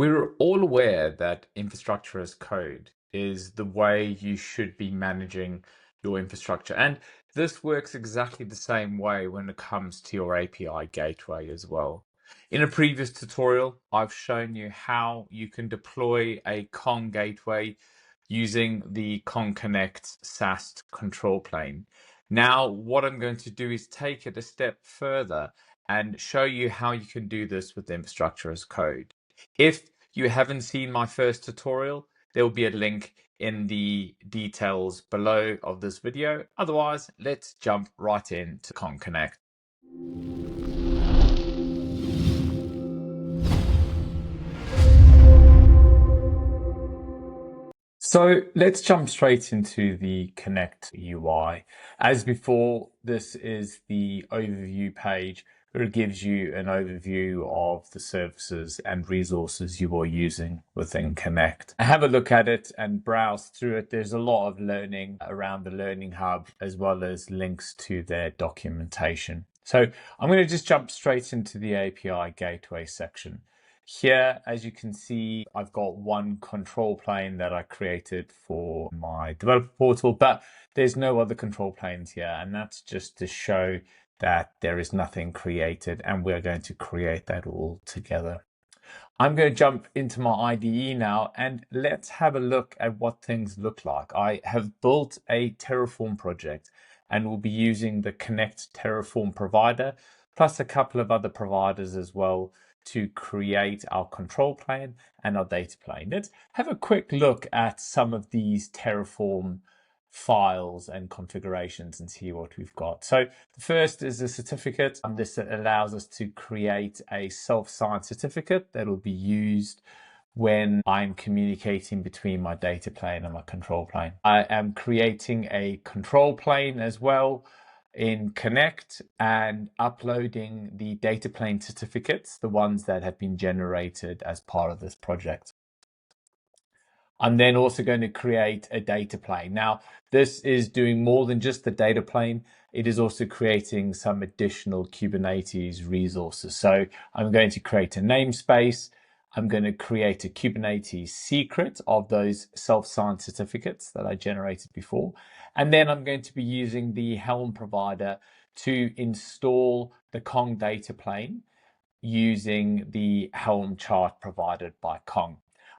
We're all aware that infrastructure as code is the way you should be managing your infrastructure. And this works exactly the same way when it comes to your API gateway as well. In a previous tutorial, I've shown you how you can deploy a Kong gateway using the Kong Konnect SaaS control plane. Now, what I'm going to do is take it a step further and show you how you can do this with infrastructure as code. If you haven't seen my first tutorial, there will be a link in the details below of this video. Otherwise, let's jump right into Kong Konnect. So let's jump straight into the Konnect UI. As before, this is the overview page where it gives you an overview of the services and resources you are using within Konnect. Have a look at it and browse through it. There's a lot of learning around the Learning Hub, as well as links to their documentation. So I'm going to just jump straight into the API Gateway section. Here, as you can see, I've got one control plane that I created for my developer portal, but there's no other control planes here. And that's just to show that there is nothing created, and we're going to create that all together. I'm going to jump into my IDE now, and let's have a look at what things look like. I have built a Terraform project and we'll be using the Konnect Terraform provider, plus a couple of other providers as well, to create our control plane and our data plane. Let's have a quick look at some of these Terraform files and configurations and see what we've got. So the first is a certificate. This allows us to create a self-signed certificate that will be used when I'm communicating between my data plane and my control plane. I am creating a control plane as well in Konnect and uploading the data plane certificates, the ones that have been generated as part of this project. I'm then also going to create a data plane. Now, this is doing more than just the data plane. It is also creating some additional Kubernetes resources. So I'm going to create a namespace. I'm going to create a Kubernetes secret of those self-signed certificates that I generated before. And then I'm going to be using the Helm provider to install the Kong data plane using the Helm chart provided by Kong.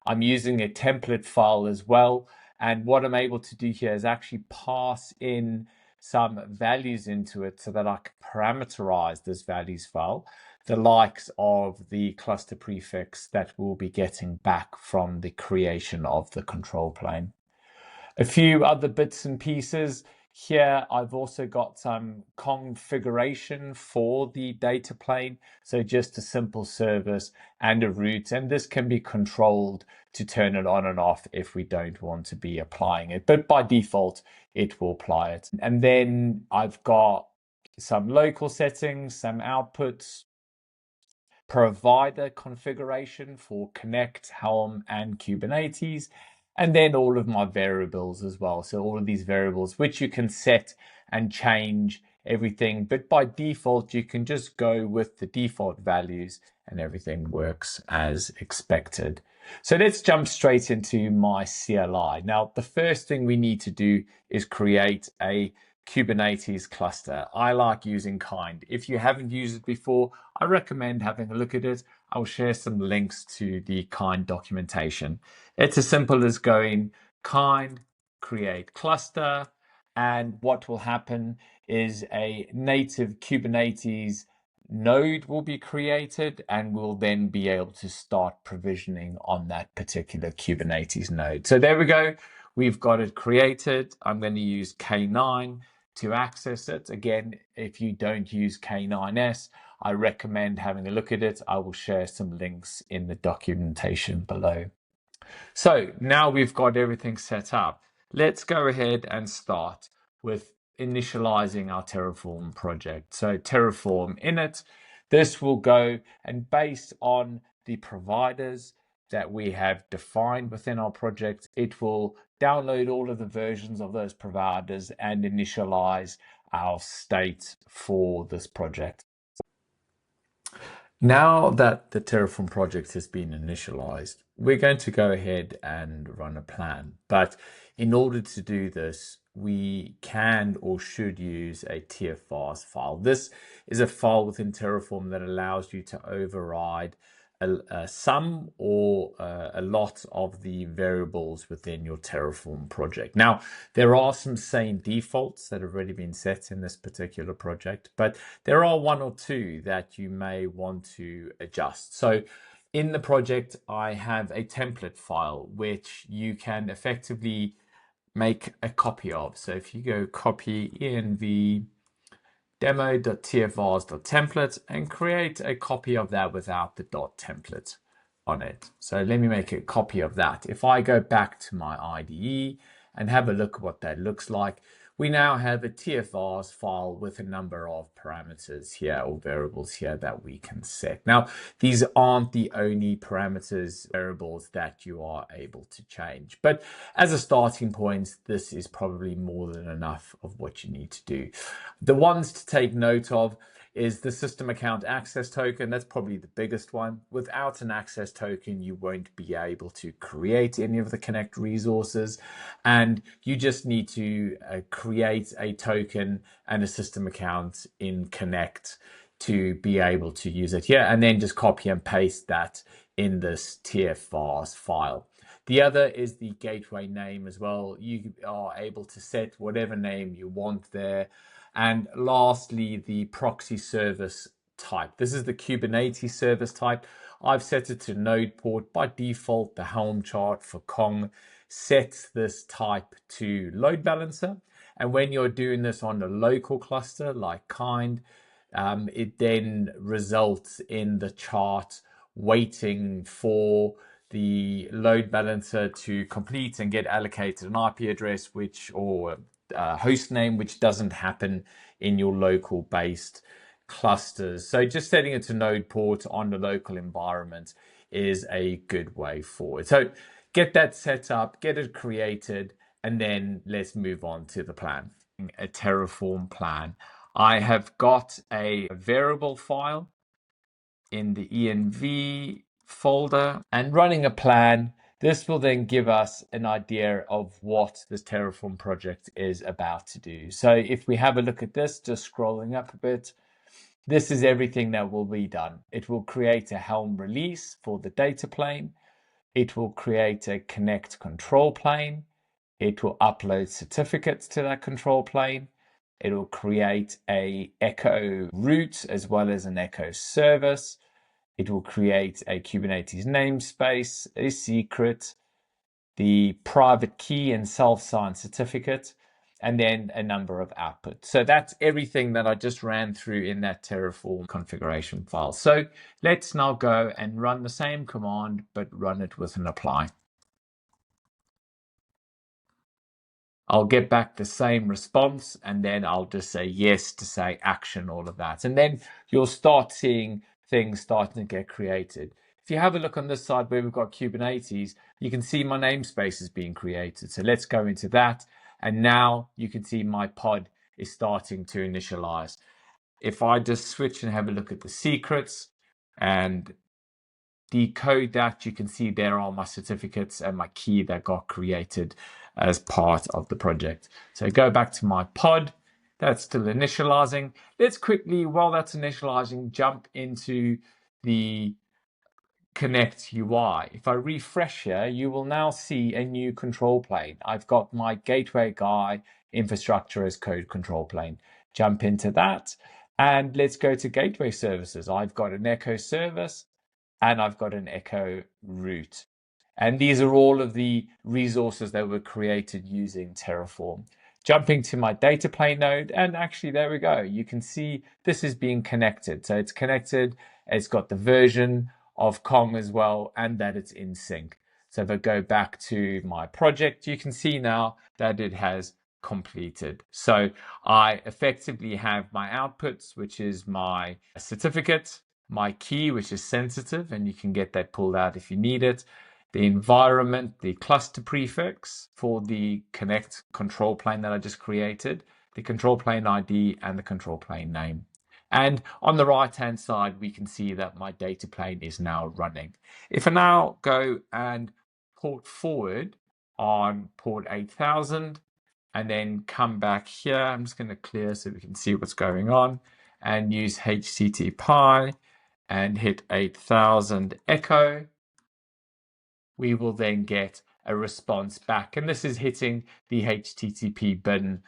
I'm using a template file as well. And what I'm able to do here is actually pass in some values into it so that I can parameterize this values file, the likes of the cluster prefix that we'll be getting back from the creation of the control plane. A few other bits and pieces. Here, I've also got some configuration for the data plane. So just a simple service and a route. And this can be controlled to turn it on and off if we don't want to be applying it. But by default, it will apply it. And then I've got some local settings, some outputs, provider configuration for Konnect, Helm, and Kubernetes, and then all of my variables as well. So all of these variables, which you can set and change everything, but by default, you can just go with the default values and everything works as expected. So let's jump straight into my CLI. Now, the first thing we need to do is create a Kubernetes cluster. I like using Kind. If you haven't used it before, I recommend having a look at it. I'll share some links to the Kind documentation. It's as simple as going Kind, create cluster, and what will happen is a native Kubernetes node will be created and we'll then be able to start provisioning on that particular Kubernetes node. So there we go. We've got it created. I'm going to use K9 to access it. Again, if you don't use K9s, I recommend having a look at it. I will share some links in the documentation below. So now we've got everything set up. Let's go ahead and start with initializing our Terraform project. So Terraform init, this will go and based on the providers that we have defined within our project, it will download all of the versions of those providers and initialize our state for this project. Now that the Terraform project has been initialized, we're going to go ahead and run a plan. But in order to do this, we can or should use a tfvars file. This is a file within Terraform that allows you to override some or a lot of the variables within your Terraform project. Now, there are some sane defaults that have already been set in this particular project, but there are one or two that you may want to adjust. So in the project, I have a template file which you can effectively make a copy of. So if you go copy env demo.tfvars.template and create a copy of that without the .template on it. So let me make a copy of that. If I go back to my IDE and have a look at what that looks like, we now have a tfvars file with a number of parameters here or variables here that we can set. Now, these aren't the only parameters, variables that you are able to change. But as a starting point, this is probably more than enough of what you need to do. The ones to take note of is the system account access token. That's probably the biggest one. Without an access token, you won't be able to create any of the Konnect resources. And you just need to create a token and a system account in Konnect to be able to use it here, and then just copy and paste that in this tfvars file. The other is the gateway name as well. You are able to set whatever name you want there. And lastly, the proxy service type. This is the Kubernetes service type. I've set it to node port. By default, the Helm chart for Kong sets this type to load balancer. And when you're doing this on a local cluster like Kind, it then results in the chart waiting for the load balancer to complete and get allocated an IP address or host name, which doesn't happen in your local based clusters. So just setting it to node port on the local environment is a good way forward. So get that set up, get it created, and then let's move on to the plan. A Terraform plan. I have got a variable file in the env folder and running a plan. This will then give us an idea of what this Terraform project is about to do. So if we have a look at this, just scrolling up a bit, this is everything that will be done. It will create a Helm release for the data plane. It will create a Konnect control plane. It will upload certificates to that control plane. It will create a Echo route as well as an Echo service. It will create a Kubernetes namespace, a secret, the private key and self-signed certificate, and then a number of outputs. So that's everything that I just ran through in that Terraform configuration file. So let's now go and run the same command, but run it with an apply. I'll get back the same response, and then I'll just say yes to say action, all of that. And then you'll start seeing things starting to get created. If you have a look on this side where we've got Kubernetes, you can see my namespace is being created. So let's go into that. And now you can see my pod is starting to initialize. If I just switch and have a look at the secrets and decode that, you can see there are my certificates and my key that got created as part of the project. So go back to my pod. That's still initializing. Let's quickly, while that's initializing, jump into the Konnect UI. If I refresh here, you will now see a new control plane. I've got my gateway guy infrastructure as code control plane. Jump into that and let's go to gateway services. I've got an Echo service and I've got an Echo route. And these are all of the resources that were created using Terraform. Jumping to my data plane node, and actually there we go. You can see this is being connected. So it's connected, it's got the version of Kong as well, and that it's in sync. So if I go back to my project, you can see now that it has completed. So I effectively have my outputs, which is my certificate, my key, which is sensitive, and you can get that pulled out if you need it, the environment, the cluster prefix for the Konnect control plane that I just created, the control plane ID, and the control plane name. And on the right-hand side, we can see that my data plane is now running. If I now go and port forward on port 8000 and then come back here, I'm just going to clear so we can see what's going on, and use HTTP and hit 8000 echo, we will then get a response back. And this is hitting the HTTP bin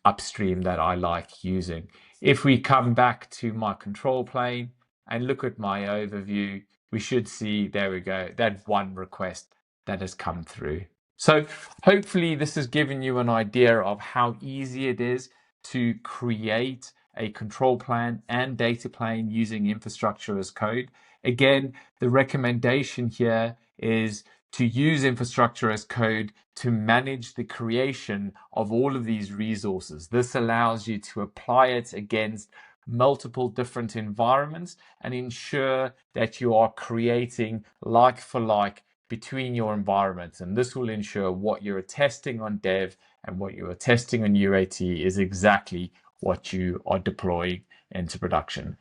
upstream that I like using. If we come back to my control plane and look at my overview, we should see, there we go, that one request that has come through. So hopefully this has given you an idea of how easy it is to create a control plane and data plane using infrastructure as code. Again, the recommendation here is to use infrastructure as code to manage the creation of all of these resources. This allows you to apply it against multiple different environments and ensure that you are creating like for like between your environments. And this will ensure what you're testing on dev and what you are testing on UAT is exactly what you are deploying into production.